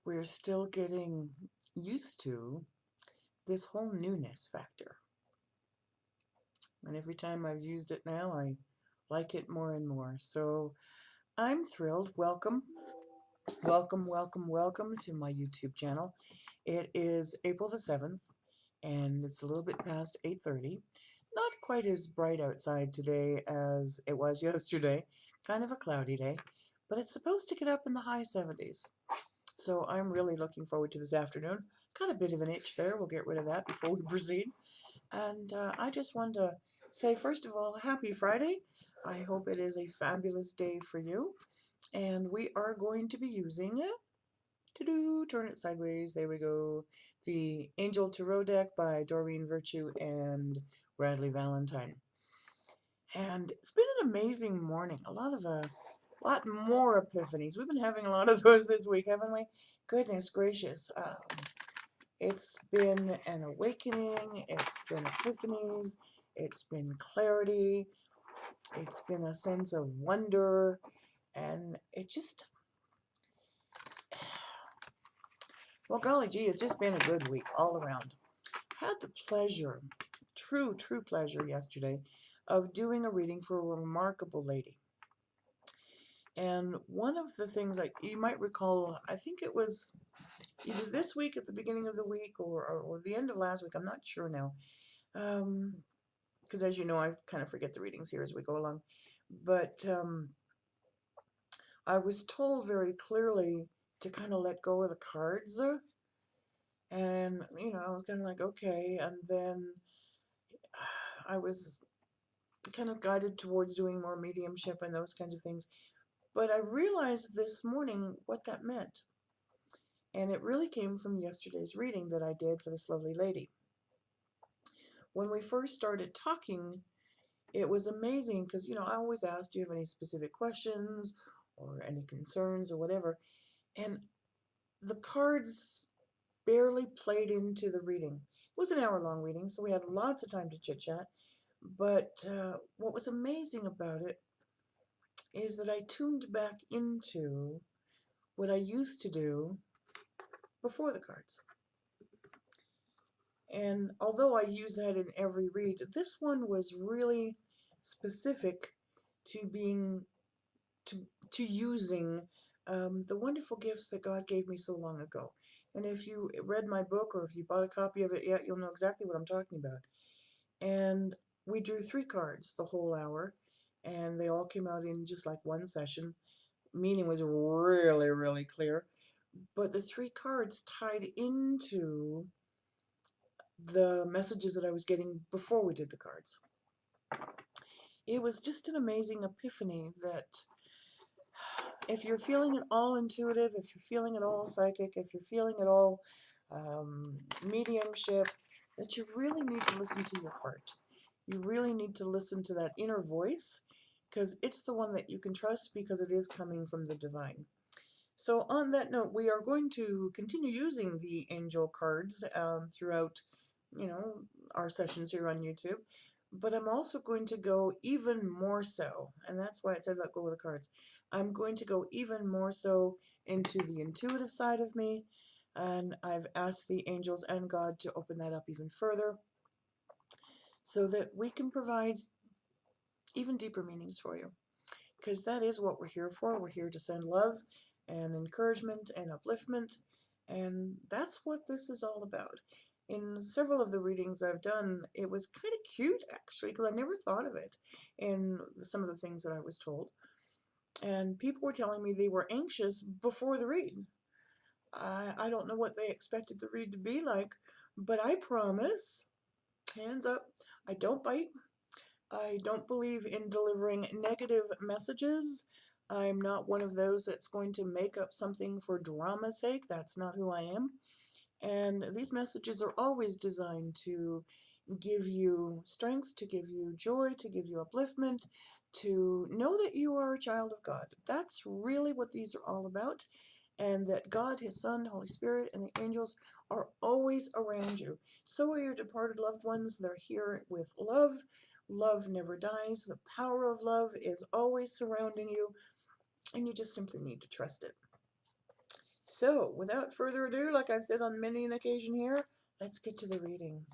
we're still getting used to this whole newness factor. And every time I've used it now, I like it more and more. So I'm thrilled. Welcome, welcome, welcome, welcome to my YouTube channel. It is April the 7th, and it's a little bit past 8:30. Not quite as bright outside today as it was yesterday. Kind of a cloudy day, but it's supposed to get up in the high 70s. So I'm really looking forward to this afternoon. Got a bit of an itch there. We'll get rid of that before we proceed. And I just want to say, first of all, happy Friday. I hope it is a fabulous day for you. And we are going to be using it to do turn it sideways. There we go. The Angel Tarot deck by Doreen Virtue and Bradley Valentine. And it's been an amazing morning. A lot more epiphanies. We've been having a lot of those this week, haven't we? Goodness gracious. It's been an awakening. It's been epiphanies. It's been clarity. It's been a sense of wonder. And it just, well, golly gee, it's just been a good week all around. Had the pleasure, true pleasure yesterday of doing a reading for a remarkable lady. And one of the things, like you might recall, I think it was either this week at the beginning of the week or the end of last week, I'm not sure now. Because as you know, I kind of forget the readings here as we go along. But I was told very clearly to kind of let go of the cards. And, I was kind of like, okay. And then I was kind of guided towards doing more mediumship and those kinds of things. But I realized this morning what that meant. And it really came from yesterday's reading that I did for this lovely lady. When we first started talking, it was amazing because, I always ask, do you have any specific questions or any concerns or whatever? And the cards barely played into the reading. It was an hour-long reading, so we had lots of time to chit-chat. But what was amazing about it is that I tuned back into what I used to do before the cards. And although I use that in every read, this one was really specific to being to using the wonderful gifts that God gave me so long ago. And if you read my book or if you bought a copy of it yet, you'll know exactly what I'm talking about. And we drew 3 cards the whole hour, and they all came out in just like one session. Meaning was really clear, but the 3 cards tied into the messages that I was getting before we did the cards. It was just an amazing epiphany that if you're feeling at all intuitive, if you're feeling at all psychic, if you're feeling at all mediumship, that you really need to listen to your heart. You really need to listen to that inner voice because it's the one that you can trust because it is coming from the divine. So on that note, we are going to continue using the angel cards throughout, you know, our sessions here on YouTube. But I'm also going to go even more so, and that's why I said let go of the cards. I'm going to go even more so into the intuitive side of me, and I've asked the angels and God to open that up even further so that we can provide even deeper meanings for you. Because that is what we're here for. We're here to send love and encouragement and upliftment, and that's what this is all about. In several of the readings I've done, it was kind of cute actually, because I never thought of it in some of the things that I was told. And people were telling me they were anxious before the read. I don't know what they expected the read to be like, but I promise, hands up, I don't bite. I don't believe in delivering negative messages. I'm not one of those that's going to make up something for drama's sake. That's not who I am. And these messages are always designed to give you strength, to give you joy, to give you upliftment, to know that you are a child of God. That's really what these are all about. And that God, His Son, Holy Spirit, and the angels are always around you. So are your departed loved ones. They're here with love. Love never dies. The power of love is always surrounding you, and you just simply need to trust it. So, without further ado, like I've said on many an occasion here, let's get to the reading.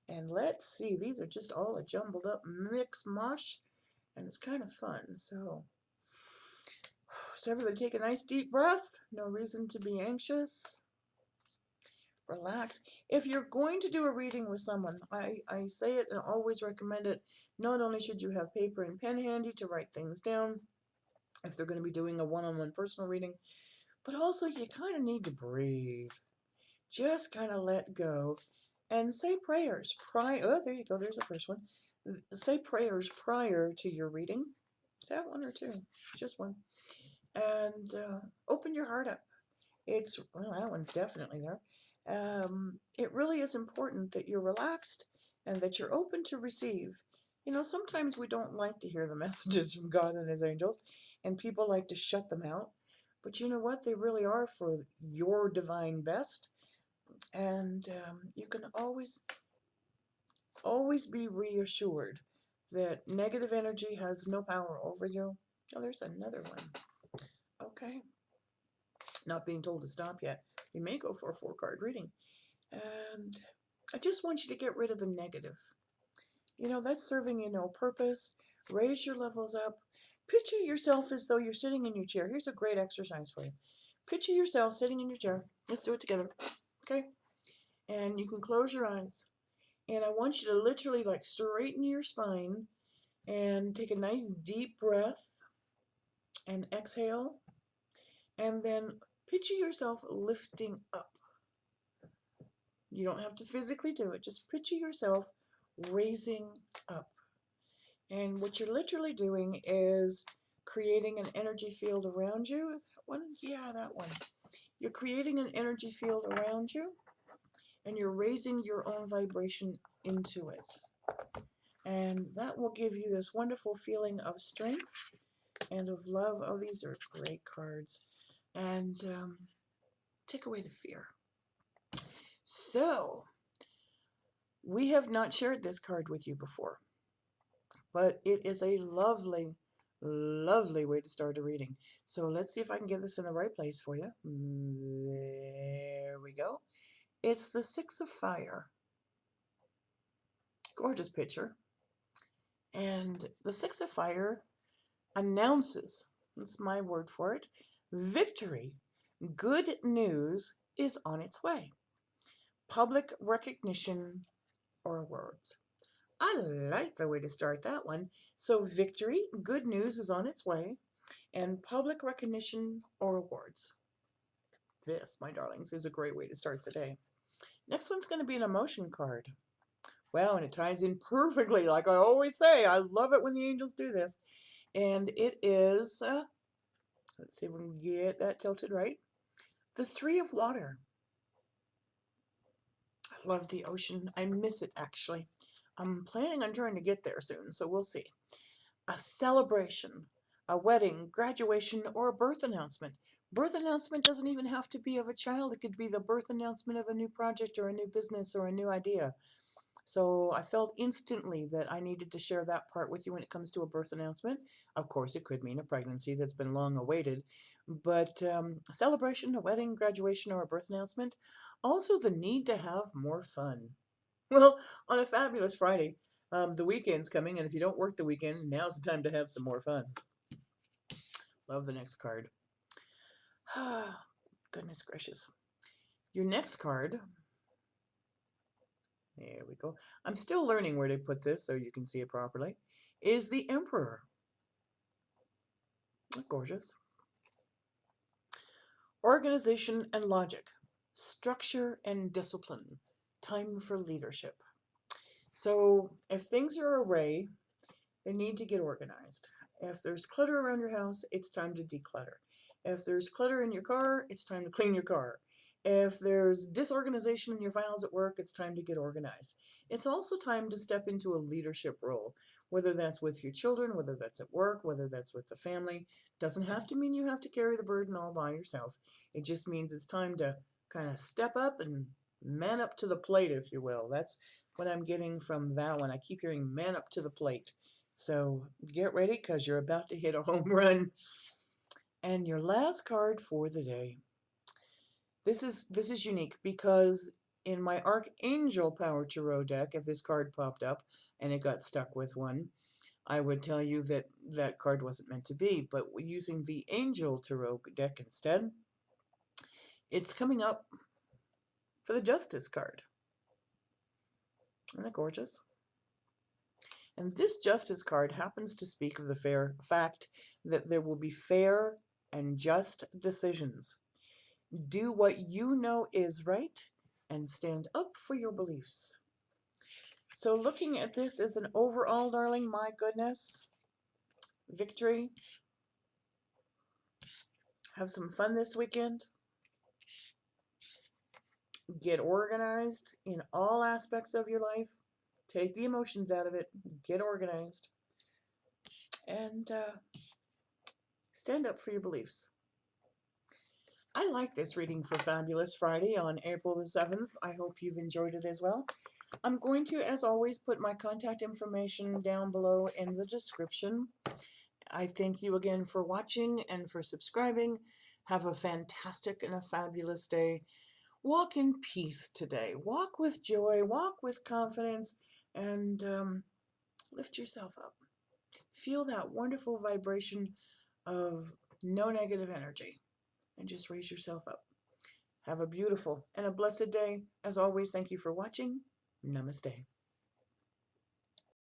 And let's see, these are just all a jumbled up mix mosh, and it's kind of fun. So everybody take a nice deep breath. No reason to be anxious. Relax. If you're going to do a reading with someone, I say it and always recommend it. Not only should you have paper and pen handy to write things down, if they're going to be doing a one-on-one personal reading, but also you kind of need to breathe. Just kind of let go and say prayers. Oh, there you go. There's the first one. Say prayers prior to your reading. Is that one or two? Just one. And open your heart up. Well, that one's definitely there. It really is important that you're relaxed and that you're open to receive. You know, sometimes we don't like to hear the messages from God and His angels, and people like to shut them out. But you know what? They really are for your divine best, and you can always be reassured that negative energy has no power over you. Oh, there's another one. Okay, not being told to stop yet. We may go for a 4-card reading. And I just want you to get rid of the negative. You know, that's serving you no purpose. Raise your levels up. Picture yourself as though you're sitting in your chair. Here's a great exercise for you. Picture yourself sitting in your chair. Let's do it together. Okay? And you can close your eyes. And I want you to literally like straighten your spine and take a nice deep breath and exhale. And then picture yourself lifting up. You don't have to physically do it. Just picture yourself raising up. And what you're literally doing is creating an energy field around you. That one? Yeah, that one. You're creating an energy field around you, and you're raising your own vibration into it. And that will give you this wonderful feeling of strength and of love. Oh, these are great cards. And take away the fear. So, we have not shared this card with you before, but it is a lovely, lovely way to start a reading. So let's see if I can get this in the right place for you. There we go. It's the Six of Fire. Gorgeous picture. And the Six of Fire announces, that's my word for it, victory. Good news is on its way. Public recognition or awards. I like the way to start that one. So victory, good news is on its way, and public recognition or awards. This, my darlings, is a great way to start the day. Next one's going to be an emotion card. Well, and it ties in perfectly, like I always say. I love it when the angels do this. And it is, let's see if we can get that tilted right, the Three of Water. I love the ocean. I miss it, actually. I'm planning on trying to get there soon, so we'll see. A celebration, a wedding, graduation, or a birth announcement. Birth announcement doesn't even have to be of a child. It could be the birth announcement of a new project or a new business or a new idea. So I felt instantly that I needed to share that part with you when it comes to a birth announcement. Of course, it could mean a pregnancy that's been long awaited, but a celebration, a wedding, graduation, or a birth announcement. Also, the need to have more fun. Well, on a fabulous Friday, the weekend's coming, and if you don't work the weekend, now's the time to have some more fun. Love the next card. Goodness gracious. Your next card, there we go. I'm still learning where to put this so you can see it properly, is the Emperor. Gorgeous. Organization and logic. Structure and discipline. Time for leadership. So if things are array, they need to get organized. If there's clutter around your house, it's time to declutter. If there's clutter in your car, it's time to clean your car. If there's disorganization in your files at work, it's time to get organized. It's also time to step into a leadership role, whether that's with your children, whether that's at work, whether that's with the family. Doesn't have to mean you have to carry the burden all by yourself. It just means it's time to kind of step up and man up to the plate, if you will. That's what I'm getting from that one. I keep hearing man up to the plate. So get ready because you're about to hit a home run. And your last card for the day. This is unique because in my Archangel Power Tarot deck, if this card popped up and it got stuck with one, I would tell you that that card wasn't meant to be. But using the Angel Tarot deck instead, it's coming up for the Justice card. Isn't that gorgeous? And this Justice card happens to speak of the fact that there will be fair and just decisions. Do what you know is right and stand up for your beliefs. So looking at this as an overall, darling, my goodness, victory. Have some fun this weekend. Get organized in all aspects of your life. Take the emotions out of it. Get organized. And stand up for your beliefs. I like this reading for Fabulous Friday on April the 7th. I hope you've enjoyed it as well. I'm going to, as always, put my contact information down below in the description. I thank you again for watching and for subscribing. Have a fantastic and a fabulous day. Walk in peace today. Walk with joy. Walk with confidence. And lift yourself up. Feel that wonderful vibration of no negative energy. And just raise yourself up. Have a beautiful and a blessed day. As always, thank you for watching. Namaste.